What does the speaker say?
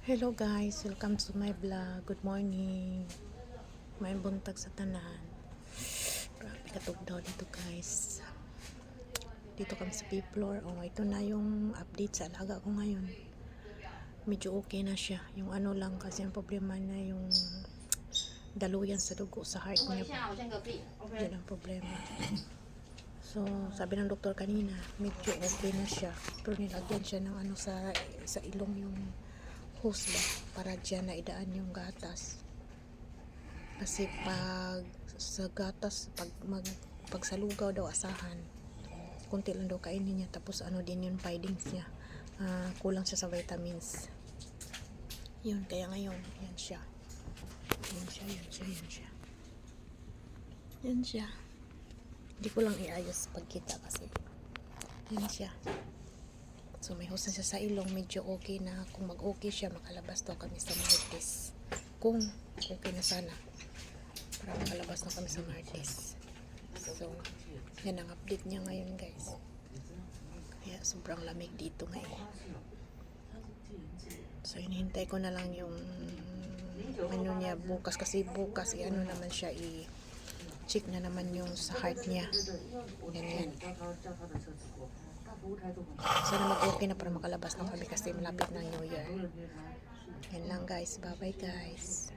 Hello guys, welcome to my vlog. Good morning. May buntag sa tanan. Grabe katugdaw dito guys. Dito kami sa P-floor. Oh, ito na yung update sa alaga ko ngayon. Medyo okay na siya. Yung ano lang kasi ang problema na yung daluyan sa dugo sa heart niya. Yun ang problema. So, sabi ng doktor kanina, medyo okay na siya. Pero nilagyan siya ng ano sa ilong yung hose ba, para dyan na idaan yung gatas. Kasi pag sa gatas, pag sa lugaw daw asahan, kunti lang daw kainin niya. Tapos ano din yung findings niya. Kulang siya sa vitamins. Yun, kaya ngayon, yan siya. Yan siya, yan siya, yan siya. Yan siya. Hindi ko lang iayos pagkita kasi yan siya. So may hose na siya sa ilong, medyo okay na. Kung mag-okay siya, makalabas daw kami sa Martes. Kung okay na sana, para makalabas na kami sa Martes. So, yan ang update niya ngayon guys. Kaya sobrang lamig dito ngayon. So hinihintay ko na lang yung ano niya bukas, kasi bukas ano naman siya, check na naman yung sa heart niya. Ganyan. Sana mag-okay na para makalabas na kami kasi malapit na New Year. Yan lang guys. Bye bye guys.